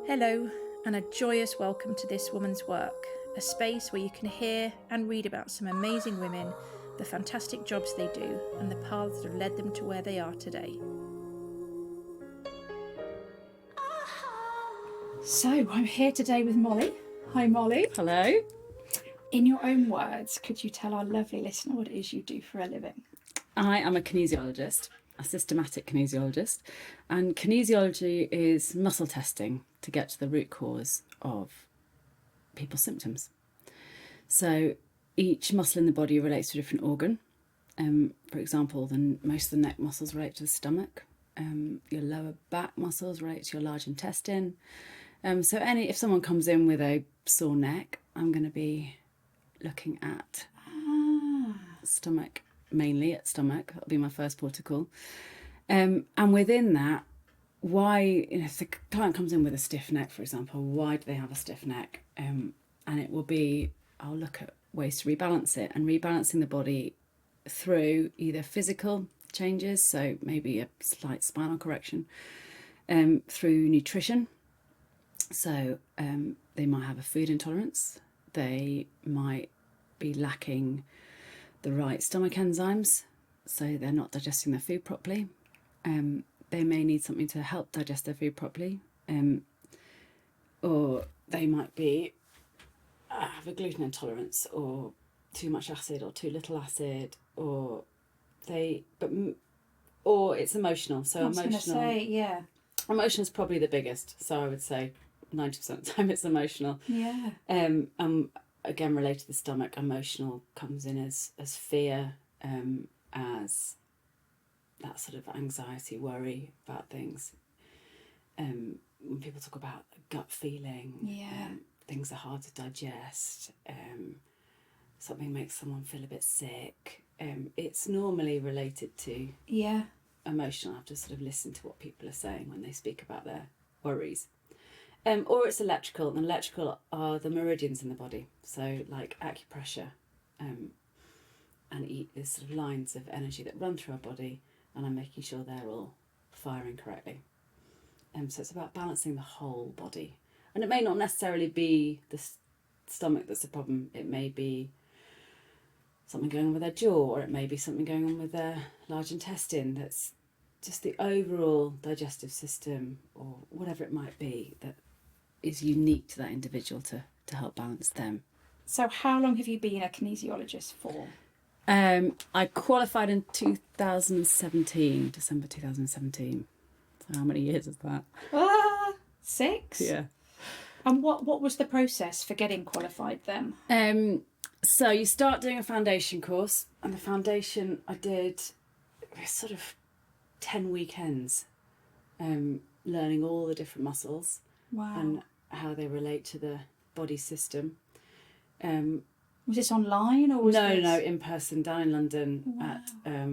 Hello, and a joyous welcome to This Woman's Work, a space where you can hear and read about some amazing women, the fantastic jobs they do, and the paths that have led them to where they are today. So, I'm here today with Molly. Hi, Molly. Hello. In your own words, could you tell our lovely listener what it is you do for a living? I am a kinesiologist, a systematic kinesiologist, and kinesiology is muscle testing to get to the root cause of people's symptoms. So each muscle in the body relates to a different organ. For example, most of the neck muscles relate to the stomach. Your lower back muscles relate to your large intestine. So if someone comes in with a sore neck, I'm going to be looking at stomach, mainly at stomach. That'll be my first protocol. And within that, why, if the client comes in with a stiff neck, for example, why do they have a stiff neck? And it will be, I'll look at ways to rebalance it, and rebalancing the body through either physical changes, so maybe a slight spinal correction, through nutrition. So they might have a food intolerance. They might be lacking the right stomach enzymes, so they're not digesting their food properly. They may need something to help digest their food properly, or they might be have a gluten intolerance, or too much acid, or too little acid, or it's emotional. So I was going to say, yeah. Emotion is probably the biggest. So I would say 90% of the time it's emotional. Yeah. Again, related to the stomach, emotional comes in as fear, as that sort of anxiety, worry about things. When people talk about gut feeling, things are hard to digest, something makes someone feel a bit sick, it's normally related to emotional. I have to sort of listen to what people are saying when they speak about their worries. Or it's electrical, and electrical are the meridians in the body, so like acupressure, and there's sort of lines of energy that run through our body, and I'm making sure they're all firing correctly. So it's about balancing the whole body, and it may not necessarily be the stomach that's the problem. It may be something going on with their jaw, or it may be something going on with their large intestine. That's just the overall digestive system, or whatever it might be, that is unique to that individual to help balance them. So how long have you been a kinesiologist for? I qualified in 2017, December 2017. So how many years is that? 6? Yeah. And what was the process for getting qualified then? So you start doing a foundation course, and the foundation I did sort of 10 weekends, learning all the different muscles. Wow. And how they relate to the body system. Was this online or was No, in person, down in London. Wow. At I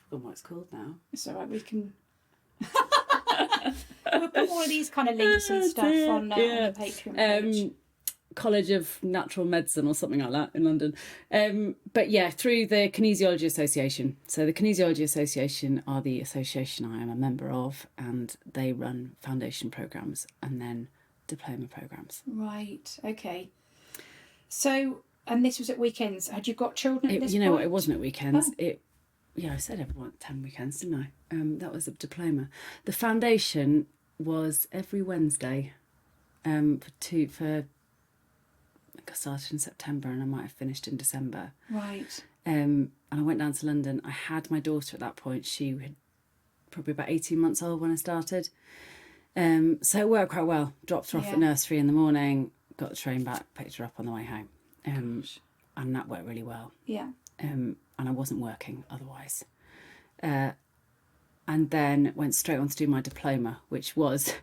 forgot what it's called now. It's all right, we can we'll put all of these kind of links and stuff on the Patreon page. College of Natural Medicine or something like that in London. But yeah, through the Kinesiology Association. So the Kinesiology Association are the association I am a member of, and they run foundation programmes and then diploma programmes. Right, okay. So, and this was at weekends. Had you got children at this You know point? what, it wasn't at weekends. Oh. I said everyone 10 weekends, didn't I? That was a diploma. The foundation was every Wednesday for I started in September and I might have finished in December. Right. And I went down to London. I had my daughter at that point. She had probably about 18 months old when I started. So it worked quite well. Dropped her off at nursery in the morning, got the train back, picked her up on the way home. And that worked really well. Yeah. And I wasn't working otherwise. And then went straight on to do my diploma, which was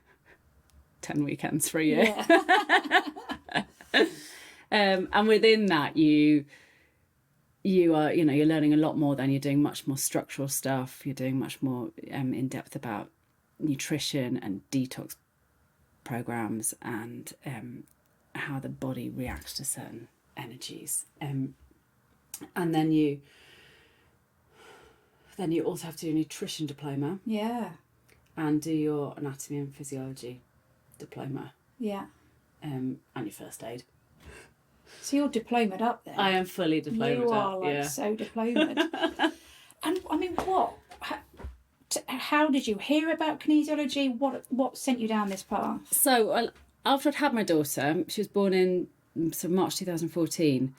10 weekends for a year. Yeah. And within that, you are, you're learning a lot more. Then you're doing much more structural stuff. You're doing much more in depth about nutrition and detox programs, and how the body reacts to certain energies. And then you also have to do a nutrition diploma. Yeah. And do your anatomy and physiology diploma, Yeah. and your first aid. So you're diplomaed up there. I am fully diplomaed You are up, like yeah. so diplomaed. And I mean, what? How did you hear about kinesiology? What sent you down this path? So after I'd had my daughter, she was born in March 2014,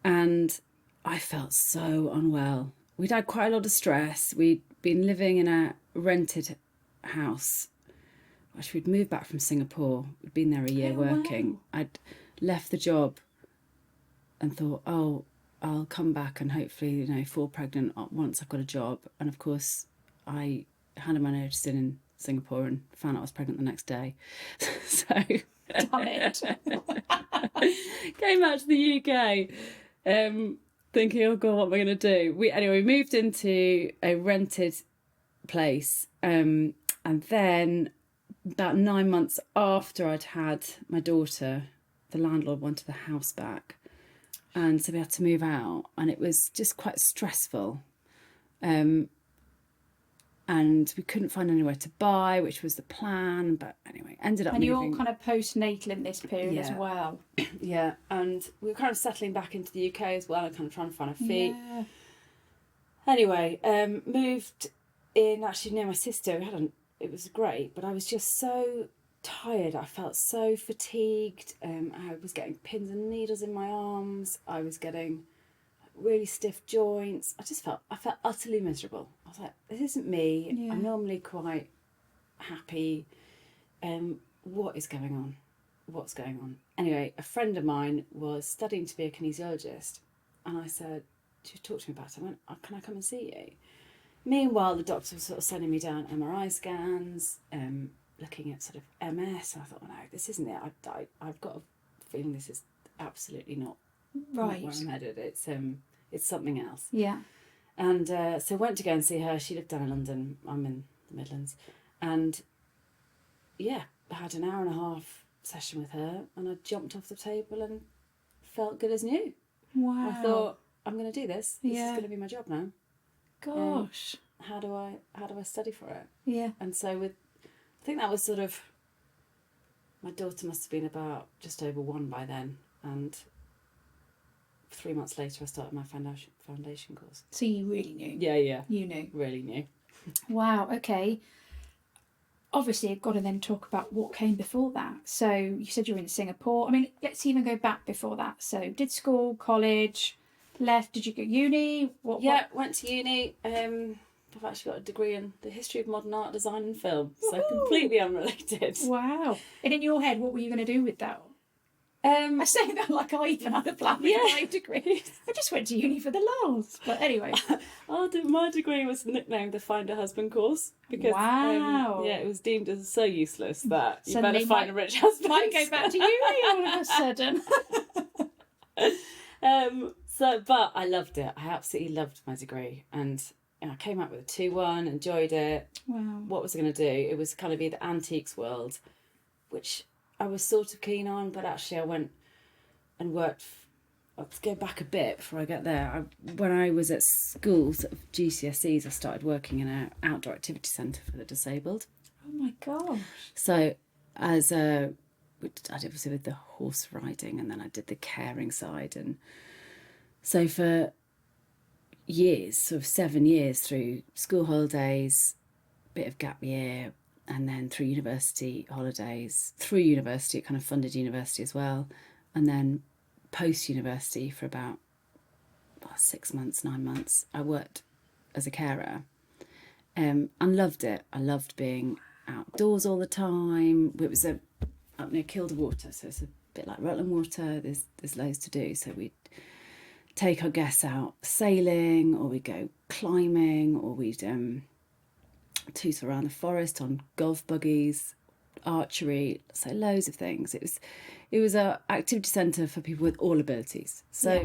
and I felt so unwell. We'd had quite a lot of stress. We'd been living in a rented house. Actually, we'd moved back from Singapore. We'd been there a year working. Wow. I'd left the job and thought, oh, I'll come back and hopefully, fall pregnant once I've got a job. And of course, I handed my notice in Singapore and found out I was pregnant the next day. So Damn it. came back to the UK, thinking, oh God, what am I going to do? We moved into a rented place, and then about 9 months after I'd had my daughter, the landlord wanted the house back, and so we had to move out, and it was just quite stressful. And we couldn't find anywhere to buy, which was the plan. But anyway, ended up And moving. you're kind of postnatal in this period as Yeah. well. Yeah, and we were kind of settling back into the UK as well, and kind of trying to find our feet. Yeah. Anyway, moved in actually near my sister. It was great, but I was just so tired. I felt so fatigued. I was getting pins and needles in my arms. I was getting really stiff joints. I felt utterly miserable. I was like, this isn't me. Yeah. I'm normally quite happy. What is going on? What's going on? Anyway, a friend of mine was studying to be a kinesiologist, and I said, she talked to me about it. I went, oh, can I come and see you? Meanwhile, the doctor was sort of sending me down MRI scans, looking at sort of MS, and I thought, well, no, this isn't it. I've got a feeling this is absolutely not Right. where I'm headed. It's something else. Yeah. And so went to go and see her. She lived down in London. I'm in the Midlands. And yeah, I had an hour and a half session with her, and I jumped off the table and felt good as new. Wow. I thought, I'm going to do this. This is Yeah. going to be my job now. Gosh. How do I study for it? Yeah. And so I think that was sort of, my daughter must have been about just over 1 by then, and 3 months later I started my foundation course. So you really knew. Yeah, You knew. really knew. Wow. Okay. Obviously, I've got to then talk about what came before that. So you said you were in Singapore. I mean, let's even go back before that. So did school, college, left. Did you go uni? What? Went to uni. I've actually got a degree in the history of modern art, design and film, so Woohoo! completely unrelated. Wow. And in your head, what were you going to do with that? I say that like I even had a plan with my degree. I just went to uni for the laughs. But anyway. My degree was nicknamed the Find a Husband course because Wow. it was deemed as so useless that you Suddenly better find a rich husband. Might go back to uni all of a sudden. But I loved it. I absolutely loved my degree, and I came out with a 2-1, enjoyed it. Wow. What was I going to do? It was kind of be the antiques world, which I was sort of keen on, but actually I went and worked. Let's go back a bit before I get there. When I was at school, sort of GCSEs, I started working in an outdoor activity centre for the disabled. Oh my gosh. So I did obviously with the horse riding, and then I did the caring side, and so for years, sort of 7 years, through school holidays, bit of gap year, and then through university holidays, through university, it kind of funded university as well, and then post-university for about 6 months, 9 months, I worked as a carer, and loved it. I loved being outdoors all the time. It was up near Kildawater, so it's a bit like Rutland Water. There's loads to do, so we'd take our guests out sailing, or we'd go climbing, or we'd toot around the forest on golf buggies, archery, so loads of things. It was a activity centre for people with all abilities. So, Yeah.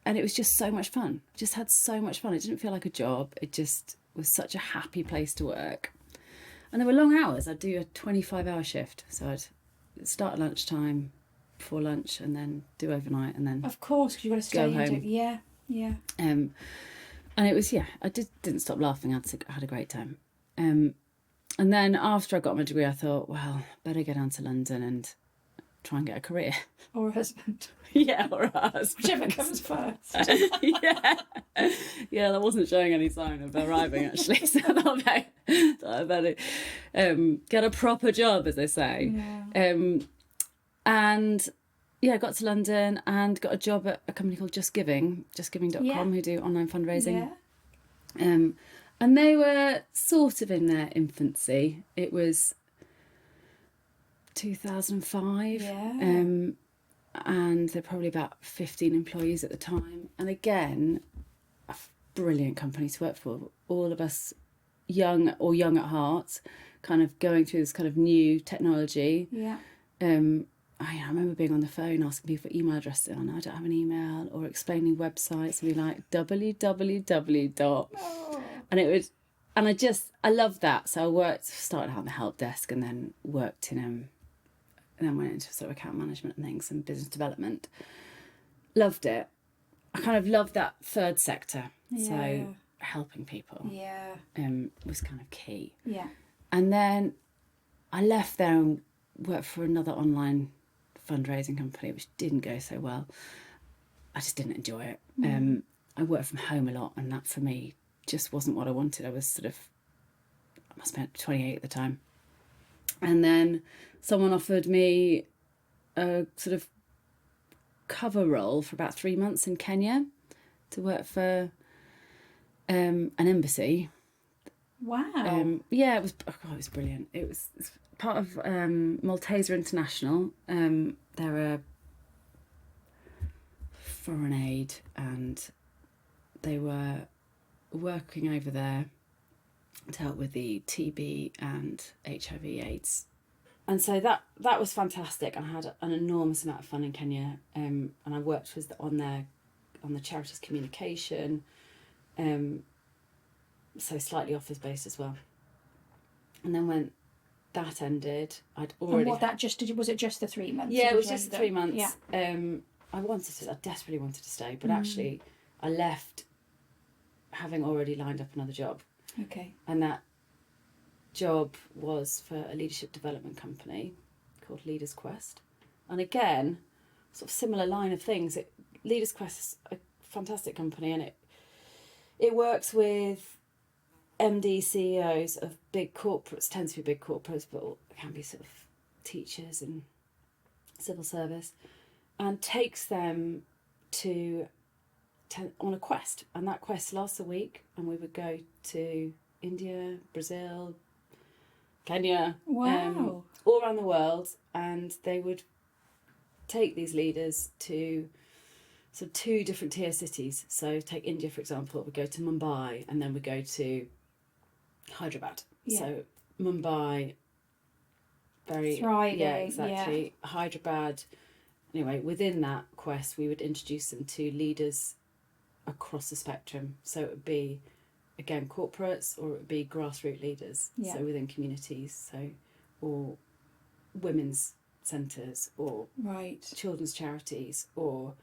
And it was just so much fun. Just had so much fun. It didn't feel like a job. It just was such a happy place to work. And there were long hours. I'd do a 25-hour shift. So I'd start at lunchtime, before lunch, and then do overnight, and then Of course, because you've got to stay Go and home. do. Yeah. Yeah. and it was, I didn't stop laughing. I had a great time. And then after I got my degree, I thought, well, better go down to London and try and get a career. Or a husband. Yeah, or a husband. Whichever comes first. Yeah, that wasn't showing any sign of arriving, actually. So I thought I better get a proper job, as they say. Yeah. And yeah, I got to London and got a job at a company called justgiving.com, Yeah. who do online fundraising. Yeah. And they were sort of in their infancy. It was 2005. Yeah. And they're probably about 15 employees at the time. And again, a brilliant company to work for. All of us young at heart, kind of going through this kind of new technology. Yeah. I remember being on the phone asking people for email addresses, and I don't have an email, or explaining websites and be like www dot. Oh. And it was, and I loved that. So I started out on the help desk, and then worked in and then went into sort of account management and things and business development. Loved it. I kind of loved that third sector. Yeah. So helping people Yeah. was kind of key. Yeah. And then I left there and worked for another online fundraising company, which didn't go so well. I just didn't enjoy it. I worked from home a lot, and that for me just wasn't what I wanted. I must have been 28 at the time. And then someone offered me a sort of cover role for about 3 months in Kenya to work for an embassy. Wow. Yeah, it was brilliant. It's part of Malteser International. They're a foreign aid, and they were working over there to help with the TB and HIV/AIDS. And so that was fantastic. I had an enormous amount of fun in Kenya, and I worked on the charities communication, so slightly office based as well. And then when that ended, I'd already. And what that just did? Was it just the 3 months? Yeah, Or it was did you just end 3 up- months. Yeah. I desperately wanted to stay, but actually, I left having already lined up another job, Okay. and that job was for a leadership development company called Leaders Quest. And again, sort of similar line of things. Leaders Quest is a fantastic company, and it works with MD CEOs of big corporates, tends to be big corporates, but it can be sort of teachers and civil service, and takes them on a quest. And that quest lasts a week, and we would go to India, Brazil, Kenya, Wow. all around the world, and they would take these leaders to sort of 2 different tier cities. So take India, for example, we go to Mumbai, and then we go to Hyderabad. Yeah. So Mumbai, very Thriving, yeah, exactly. Hyderabad. Anyway, within that quest, we would introduce them to leaders across the spectrum. So it would be, again, corporates, or it would be grassroots leaders. Yeah. So within communities, or women's centres, or Right. children's charities, or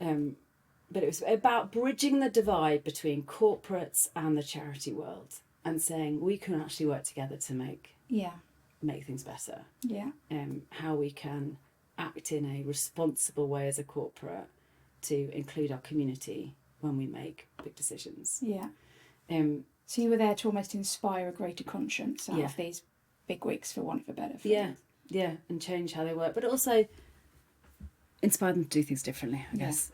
but it was about bridging the divide between corporates and the charity world, and saying we can actually work together to make Yeah. things better. Yeah. How we can act in a responsible way as a corporate to include our community when we make big decisions. Yeah. Um, So you were there to almost inspire a greater conscience out Yeah. of these big wigs, for want of a better phrase. yeah, and change how they work, but also inspire them to do things differently, I Yeah. guess.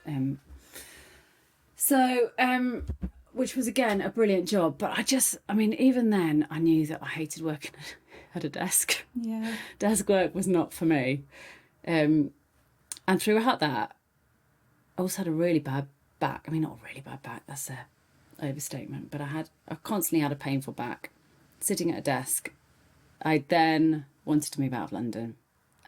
So, which was again a brilliant job, but even then I knew that I hated working at a desk. Yeah. Desk work was not for me. And throughout that, I also had a really bad back. I mean, not a really bad back, that's a overstatement, but I constantly had a painful back sitting at a desk. I then wanted to move out of London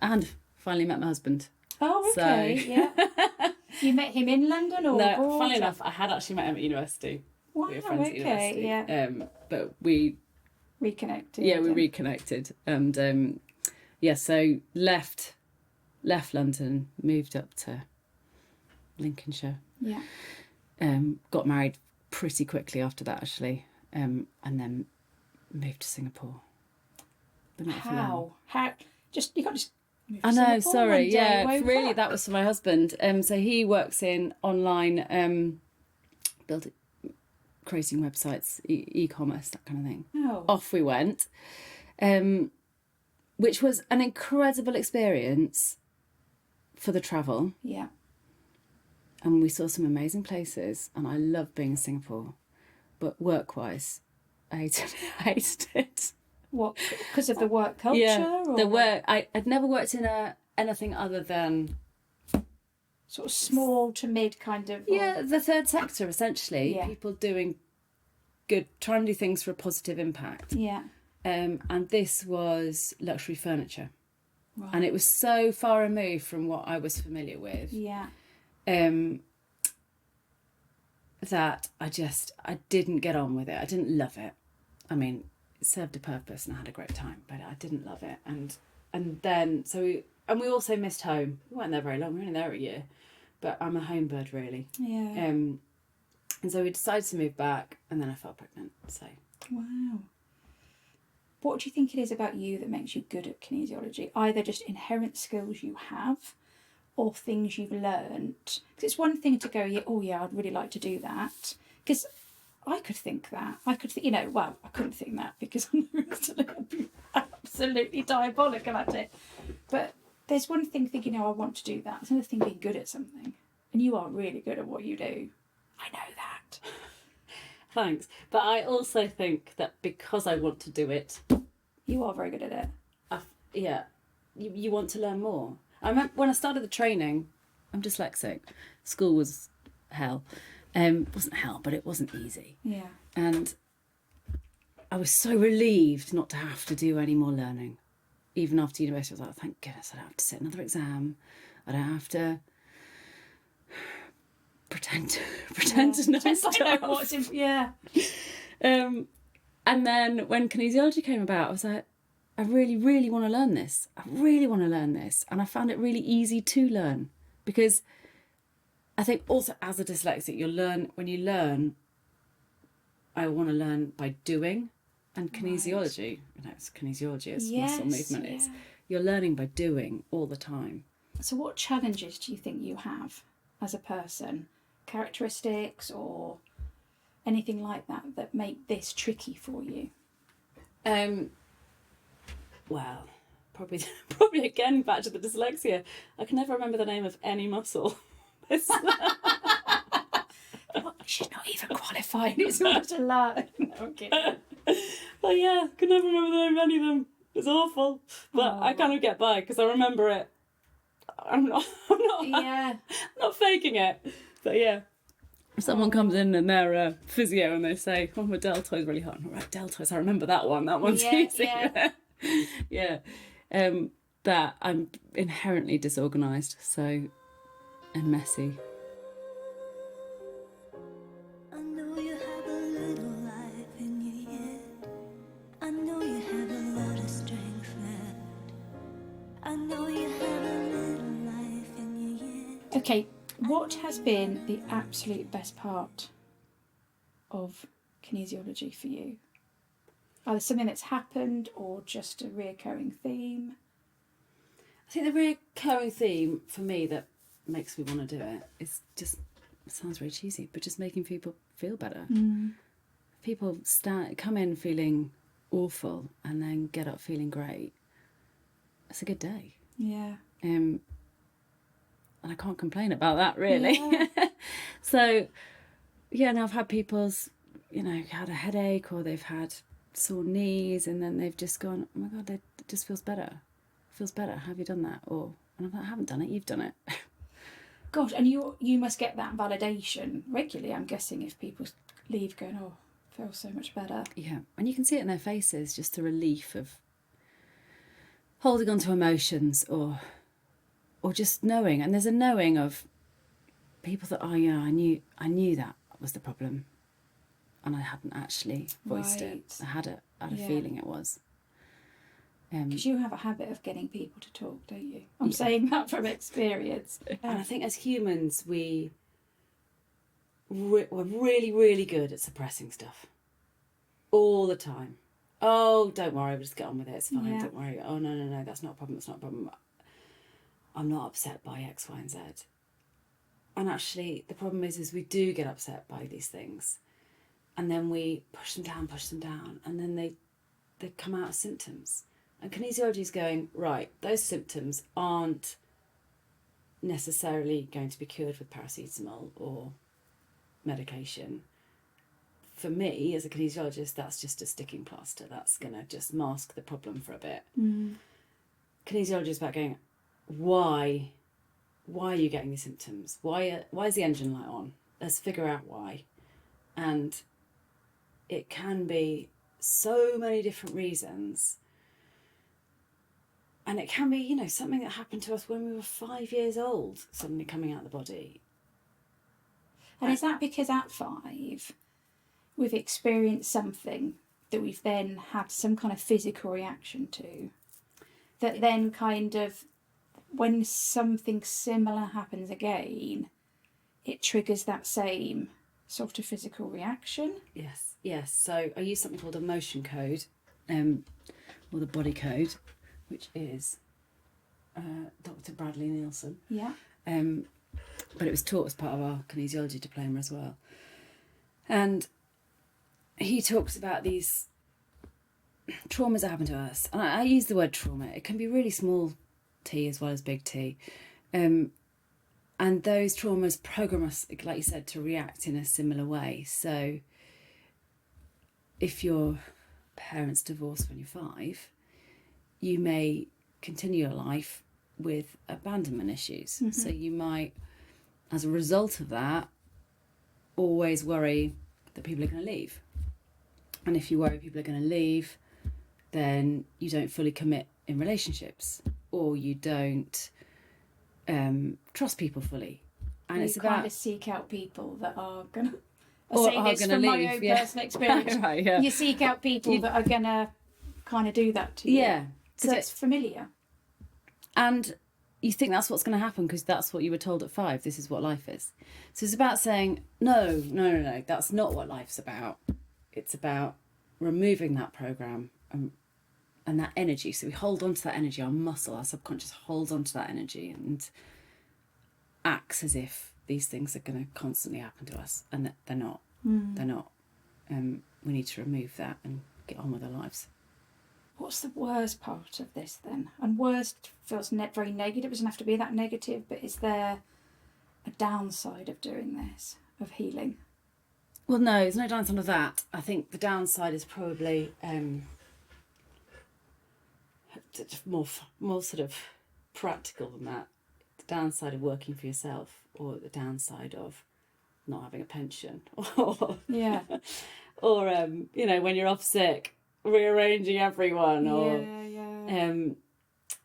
and finally met my husband. Oh, okay. So- Yeah. You met him in London or No, abroad? funnily enough, I had actually met him at university. Wow, We were friends at okay, university. yeah. But we Reconnected. we and- reconnected, and so left London, moved up to Lincolnshire. Yeah. Got married pretty quickly after that, actually, and then moved to Singapore. But not for long. How? Just you can't just. Move to I know, Singapore sorry, one day, yeah, why was really, that? that was for my husband. So he works in online, creating websites, e-commerce, that kind of thing. Oh, Off we went, which was an incredible experience for the travel, yeah. and we saw some amazing places, and I love being in Singapore, but work-wise, I hated it. What? Because of the work culture? Yeah, or the work. I'd never worked in anything other than sort of small to mid kind of. yeah, the third sector essentially. Yeah. People doing good, trying to do things for a positive impact. Yeah. And this was luxury furniture, Right. and it was so far removed from what I was familiar with. Yeah. That I didn't get on with it. I didn't love it. I mean, it served a purpose and I had a great time, but I didn't love it. And then we also missed home. We weren't there very long. We were only there a year, but I'm a home bird really. Yeah. And so we decided to move back, and then I fell pregnant. So Wow. What do you think it is about you that makes you good at kinesiology? Either just inherent skills you have, or things you've learnt. Because it's one thing to go, yeah, oh yeah, I'd really like to do that. Because I could think that. I could, well, I couldn't think that because I'm absolutely diabolical at it. But there's one thing thinking, oh, I want to do that. There's another thing being good at something. And you are really good at what you do. I know that. thanks. But I also think that because I want to do it, You are very good at it. you want to learn more. I remember when I started the training, I'm dyslexic. School was hell. It wasn't hell, but it wasn't easy. Yeah. And I was so relieved not to have to do any more learning. Even after university, I was like, thank goodness I don't have to sit another exam. I don't have to pretend to know stuff. I know what's in, yeah. And then when kinesiology came about, I was like, I really, really want to learn this. I really want to learn this. And I found it really easy to learn because I think also as a dyslexic, when you learn, I want to learn by doing. And kinesiology, it's kinesiology, it's muscle movement. Yeah. You're learning by doing all the time. So what challenges do you think you have as a person? Characteristics or anything like that make this tricky for you? Well, probably again back to the dyslexia. I can never remember the name of any muscle. She's not even qualified. It's not a lie. No, I'm kidding. Oh yeah, I can never remember the name of any of them. It's awful, but I kind of get by because I remember it. I'm not faking it. But yeah, if someone comes in and they're a physio and they say, "Oh, my deltoid's really hot," I'm like, deltoids. I remember that one. That one's easy. Yeah. But I'm inherently disorganised, and messy. I know you have a little life in you yet. I know you have a lot of strength left. I know you have a little life in you yet. Okay, what has been the absolute best part of kinesiology for you? Either something that's happened or just a reoccurring theme? I think the recurring theme for me that makes me want to do it is just, it sounds very cheesy, but just making people feel better. People come in feeling awful and then get up feeling great. It's a good day. Yeah. And I can't complain about that really. Yeah. So, yeah, and I've had people's, had a headache or they've had sore knees and then they've just gone, oh my God, it just feels better. Feels better. Have you done that? And I'm like, I haven't done it. You've done it. Gosh, and you must get that validation regularly, I'm guessing, if people leave going, oh, I feel so much better. Yeah, and you can see it in their faces, just the relief of holding on to emotions or just knowing. And there's a knowing of people that, oh yeah, I knew that was the problem. And I hadn't actually voiced it. I had a feeling it was. Because you have a habit of getting people to talk, don't you? I'm saying that from experience. And I think as humans, we're really, really good at suppressing stuff all the time. oh, don't worry, we'll just get on with it, it's fine, Yeah. don't worry. Oh, no, that's not a problem, it's not a problem. I'm not upset by X, Y and Z. And actually, the problem is we do get upset by these things. And then we push them down, and then they come out as symptoms. And kinesiology is going, right, those symptoms aren't necessarily going to be cured with paracetamol or medication. For me, as a kinesiologist, that's just a sticking plaster. That's going to just mask the problem for a bit. Kinesiology is about going, why are you getting these symptoms? Why is the engine light on? Let's figure out why. And it can be so many different reasons. And it can be, you know, something that happened to us when we were 5 years old, suddenly coming out of the body. And is that because at 5 we've experienced something that we've then had some kind of physical reaction to, that then kind of, when something similar happens again, it triggers that same sort of physical reaction? Yes. So I use something called a motion code, or the body code, which is Dr. Bradley Nielsen. Yeah. But it was taught as part of our kinesiology diploma as well. And he talks about these traumas that happen to us. And I use the word trauma. It can be really small T as well as big T. And those traumas program us, like you said, to react in a similar way. So if your parents divorced when you're 5, you may continue your life with abandonment issues. So you might, as a result of that, always worry that people are going to leave. And if you worry people are going to leave, then you don't fully commit in relationships, or you don't trust people fully. And it's about kind of seek out people that are going to... I Or say are this gonna from my leave, own yeah. personal experience. Right, yeah. You seek out people that are going to kind of do that to you. Yeah. Because So, it's familiar. and you think that's what's going to happen because that's what you were told at 5. This is what life is. So it's about saying, no, that's not what life's about. It's about removing that program and that energy. So we hold on to that energy, our muscle, our subconscious holds on to that energy and acts as if these things are going to constantly happen to us, and they're not. They're not. We need to remove that and get on with our lives. What's the worst part of this then? And worst feels very negative. It doesn't have to be that negative, but is there a downside of doing this, of healing? Well, no, there's no downside of that. I think the downside is probably more sort of practical than that. The downside of working for yourself, or the downside of not having a pension, or Yeah. or when you're off sick, rearranging everyone, or Yeah.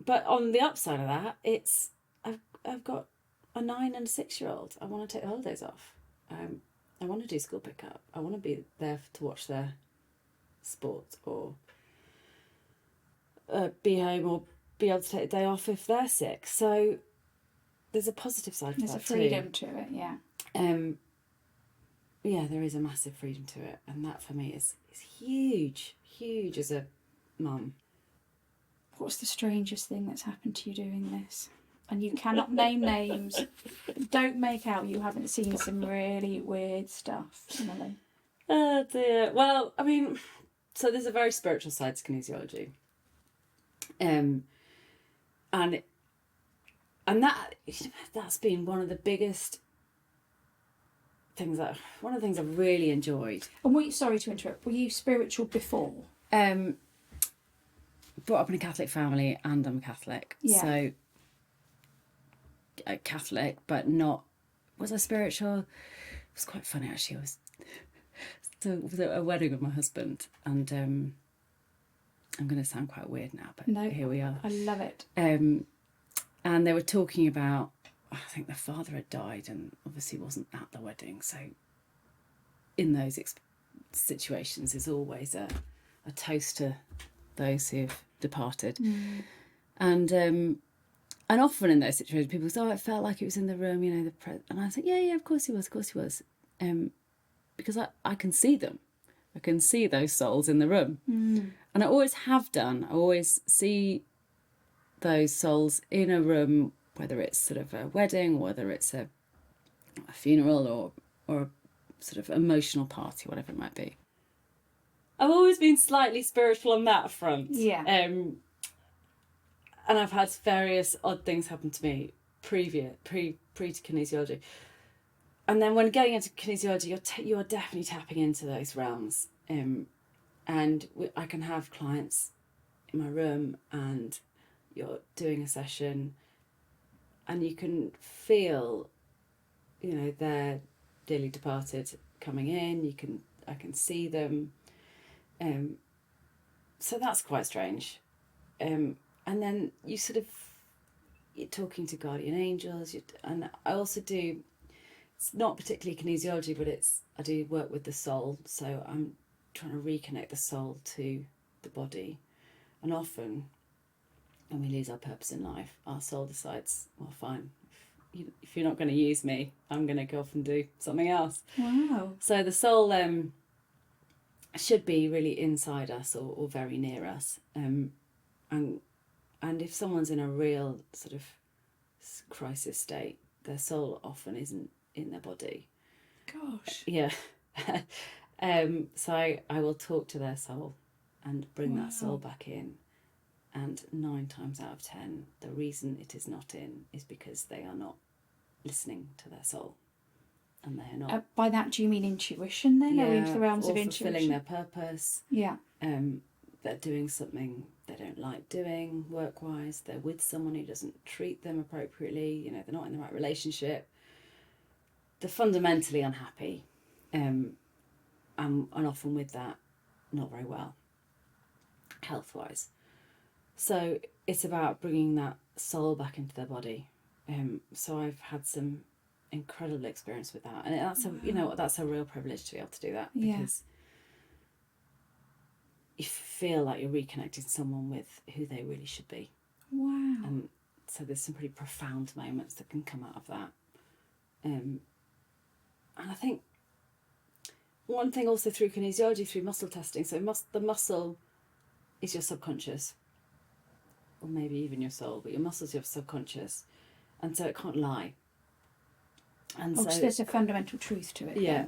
but on the upside of that, it's I've got a 9 and a 6-year-old. I want to take the holidays off. I want to do school pickup. I want to be there to watch their sport, or be home, or be able to take a day off if they're sick. So there's a positive side to There's that a freedom to it, yeah. Yeah, there is a massive freedom to it, and that for me is huge as a mum. What's the strangest thing that's happened to you doing this? And you cannot name names. Don't make out you haven't seen some really weird stuff, Emily. Oh dear. Well, I mean, so there's a very spiritual side to kinesiology, and that's been one of the biggest things one of the things I've really enjoyed. And sorry to interrupt, were you spiritual before? Brought up in a Catholic family, and I'm a Catholic. Yeah. So a Catholic, but not. Was I spiritual? It was quite funny actually. I was at a wedding with my husband, and I'm going to sound quite weird now, but No, here we are. I love it. And they were talking about, I think the father had died and obviously wasn't at the wedding. So in those situations, there's always a toast to those who've departed. And often in those situations, people say, oh, it felt like it was in the room, and I think, yeah, of course he was. Because I can see them. I can see those souls in the room. And I always have done. I always see those souls in a room, whether it's sort of a wedding, whether it's a funeral or a sort of emotional party, whatever it might be. I've always been slightly spiritual on that front. Yeah. And I've had various odd things happen to me pre to kinesiology. And then when getting into kinesiology, you are definitely tapping into those realms. And I can have clients in my room and you're doing a session and you can feel, you know, their dearly departed coming in. I can see them. So that's quite strange. And then you're talking to guardian angels. And I also do, it's not particularly kinesiology, but I do work with the soul. So I'm trying to reconnect the soul to the body. And often when we lose our purpose in life, our soul decides, well, fine, if you're not going to use me, I'm going to go off and do something else. Wow. So the soul should be really inside us or very near us. And if someone's in a real sort of crisis state, their soul often isn't in their body. Gosh. Yeah. So I will talk to their soul and bring that soul back in. And 9 times out of 10, the reason it is not in is because they are not listening to their soul. And they are not. By that, do you mean intuition then? Or into the realms of intuition? Fulfilling their purpose. Yeah. They're doing something they don't like doing work-wise. They're with someone who doesn't treat them appropriately. You know, they're not in the right relationship. They're fundamentally unhappy. And often with that, not very well, health-wise. So it's about bringing that soul back into their body. So I've had some incredible experience with that, and that's a real privilege to be able to do that, because you feel like you're reconnecting someone with who they really should be. Wow. And so there's some pretty profound moments that can come out of that. And I think one thing also through kinesiology, through muscle testing, so the muscle is your subconscious, or maybe even your soul, but your muscle's your subconscious, and so it can't lie. And so there's a fundamental truth to it. Yeah.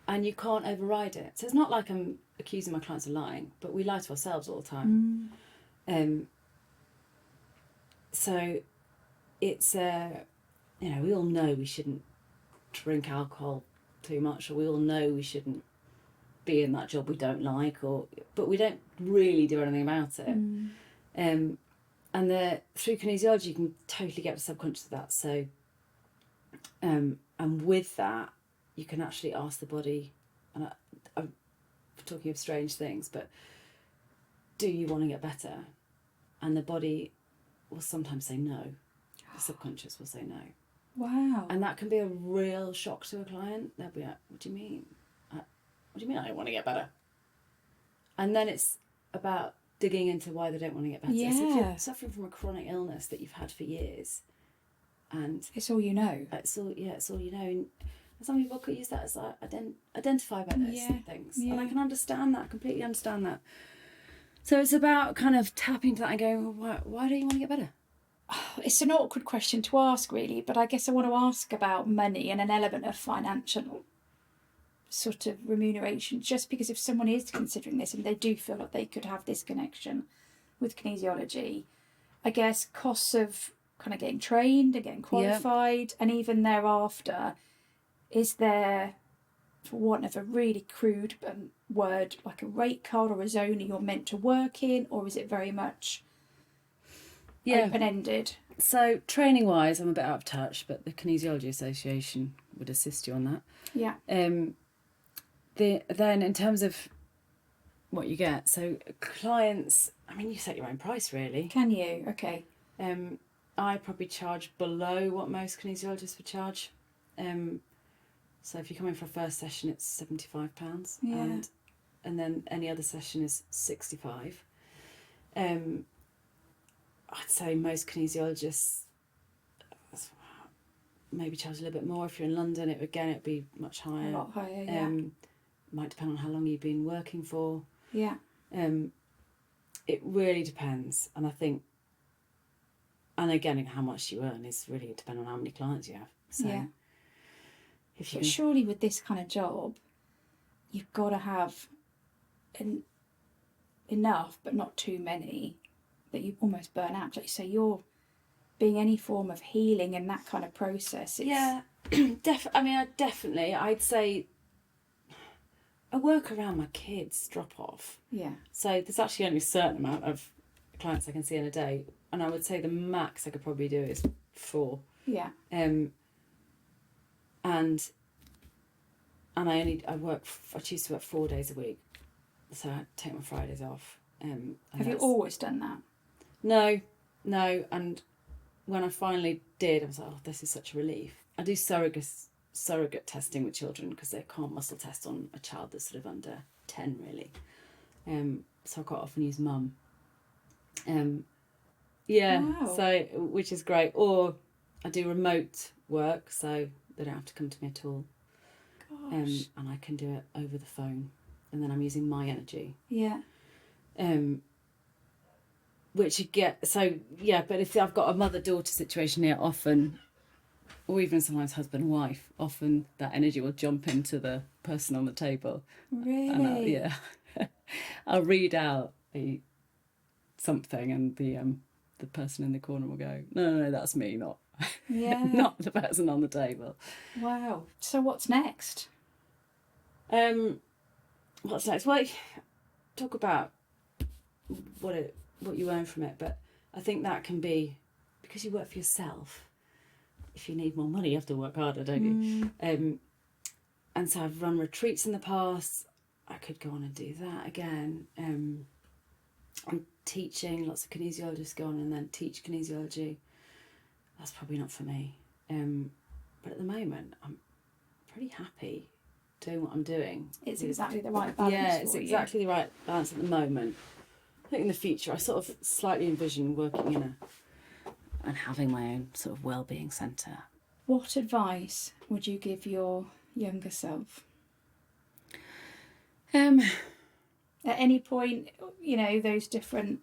And you can't override it. So it's not like I'm accusing my clients of lying, but we lie to ourselves all the time. So it's we all know we shouldn't drink alcohol too much, or we all know we shouldn't be in that job we don't like, but we don't really do anything about it. And through kinesiology you can totally get the subconscious of that. So and with that you can actually ask the body, and I'm talking of strange things, but do you want to get better? And the body will sometimes say no. The subconscious will say no. Wow. And that can be a real shock to a client. They'll be like, what do you mean? What do you mean I don't want to get better? And then it's about digging into why they don't want to get better. Yeah. So if you're suffering from a chronic illness that you've had for years, and it's all you know. It's all you know. And some people could use that as like identify by those things. Yeah. And I can understand that, completely understand that. So it's about kind of tapping to that and going, well, why don't you want to get better? It's an awkward question to ask, really, but I guess I want to ask about money and an element of financial sort of remuneration, just because if someone is considering this and they do feel like they could have this connection with kinesiology, I guess costs of kind of getting trained and getting qualified, and even thereafter, is there, for want of a really crude word, like a rate card or a zone you're meant to work in, or is it very much open-ended? So training wise, I'm a bit out of touch, but the Kinesiology Association would assist you on that. Yeah. Then in terms of what you get, so clients, I mean, you set your own price really. Can you? Okay. I probably charge below what most kinesiologists would charge. So if you come in for a first session, it's £75, and then any other session is £65. I'd say most kinesiologists maybe charge a little bit more. If you're in London, it'd be much higher. A lot higher, yeah. Might depend on how long you've been working for. Yeah. it really depends. And I think, and again, how much you earn is really depending on how many clients you have. So Yeah. if you But surely with this kind of job, you've got to have enough, but not too many, that you almost burn out. Like you say, you're being any form of healing in that kind of process. Yeah, I'd say I work around my kids' drop off. Yeah. So there's actually only a certain amount of clients I can see in a day, and I would say the max I could probably do is 4. Yeah. And I choose to work 4 days a week, so I take my Fridays off. And Have you always done that? No, and when I finally did, I was like, oh, this is such a relief. I do surrogate testing with children because they can't muscle test on a child that's sort of under 10 really. So I quite often use mum. Wow. So which is great. Or I do remote work, so they don't have to come to me at all. Gosh. And I can do it over the phone, and then I'm using my energy. Yeah. Which you get, so yeah, but if I've got a mother-daughter situation here, often, or even sometimes husband-wife, often that energy will jump into the person on the table. Really? And I'll read out something, and the person in the corner will go, no, that's me, not Yeah. not the person on the table. Wow. So what's next? What's next? Well, talk about what you earn from it, but I think that can be, because you work for yourself, if you need more money you have to work harder, don't you? And so I've run retreats in the past. I could go on and do that again. I'm teaching, lots of kinesiologists go on and then teach kinesiology. That's probably not for me, but at the moment I'm pretty happy doing what I'm doing. It's exactly the right balance. Yeah, it's for you. exactly the right balance at the moment. I think in the future I sort of slightly envision working and having my own sort of well-being centre. What advice would you give your younger self? At any point, those different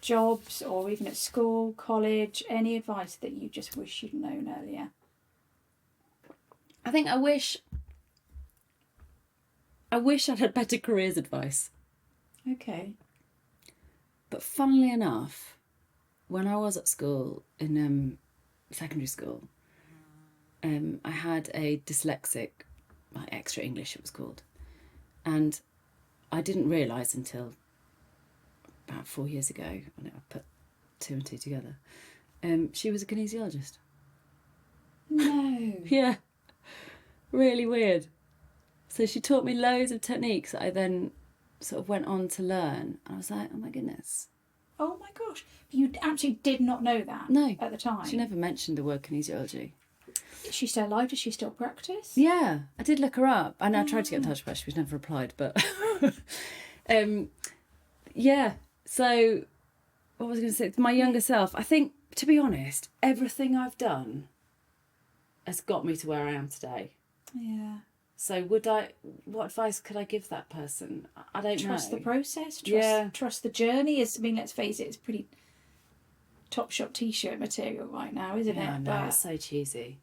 jobs or even at school, college, any advice that you just wish you'd known earlier? I think I wish I'd had better careers advice. Okay. But funnily enough, when I was at school, in secondary school, I had a dyslexic, extra English it was called, and I didn't realise until about 4 years ago, when I put 2 and 2 together, she was a kinesiologist. No. Yeah, really weird. So she taught me loads of techniques that I then sort of went on to learn. I was like, oh my goodness. Oh my gosh. You actually did not know that No, at the time? she never mentioned the word kinesiology. Is she still alive? Does she still practice? Yeah, I did look her up, and I tried to get in touch with her. She's never replied, but yeah. So what was I going to say? My younger self, I think, to be honest, everything I've done has got me to where I am today. Yeah. So what advice could I give that person? I don't know. Trust the process. Yeah. Trust the journey. Let's face it, it's pretty top shot t-shirt material right now, isn't Yeah, it? I know, it's so cheesy.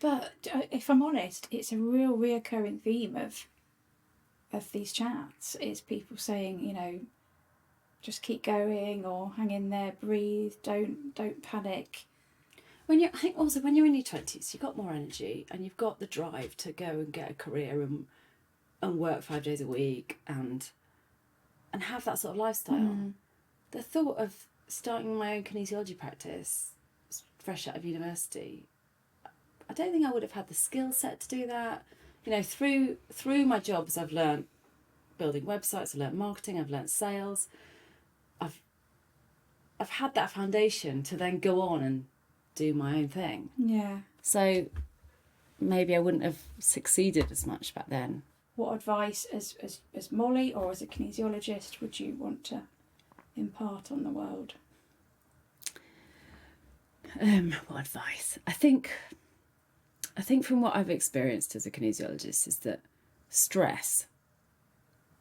But if I'm honest, it's a real reoccurring theme of these chats. Is people saying, just keep going, or hang in there, breathe, don't panic. I think also when you're in your 20s, you've got more energy and you've got the drive to go and get a career and work 5 days a week and have that sort of lifestyle. The thought of starting my own kinesiology practice fresh out of university, I don't think I would have had the skill set to do that. Through my jobs, I've learnt building websites, I've learnt marketing, I've learnt sales. I've had that foundation to then go on and do my own thing. Yeah. So maybe I wouldn't have succeeded as much back then. What advice, as Molly or as a kinesiologist, would you want to impart on the world? What advice? I think from what I've experienced as a kinesiologist is that stress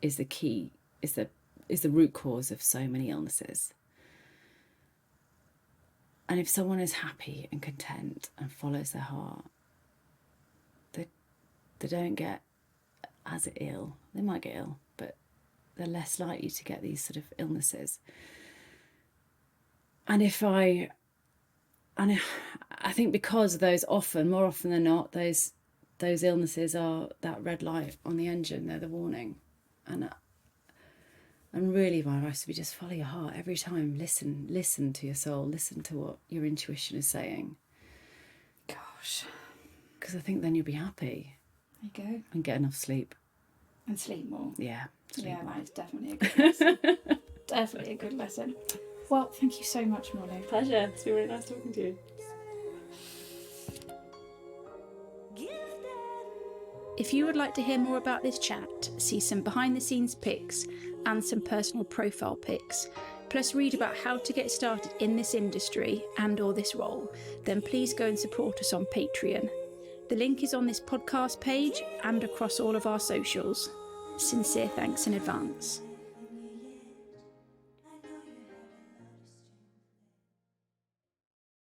is the key, is the is the root cause of so many illnesses. And if someone is happy and content and follows their heart, they don't get as ill. They might get ill, but they're less likely to get these sort of illnesses. And I think because those more often than not, those illnesses are that red light on the engine. They're the warning. And really my advice would be just follow your heart every time. Listen to your soul. Listen to what your intuition is saying. Gosh. Because I think then you'll be happy. There you go. And get enough sleep. And sleep more. Yeah. Sleep Yeah, more. that is definitely a good lesson. Definitely a good lesson. Well, thank you so much, Molly. Pleasure. It's been really nice talking to you. If you would like to hear more about this chat, see some behind the scenes pics and some personal profile pics, plus read about how to get started in this industry and or this role, then please go and support us on Patreon. The link is on this podcast page and across all of our socials. Sincere thanks in advance.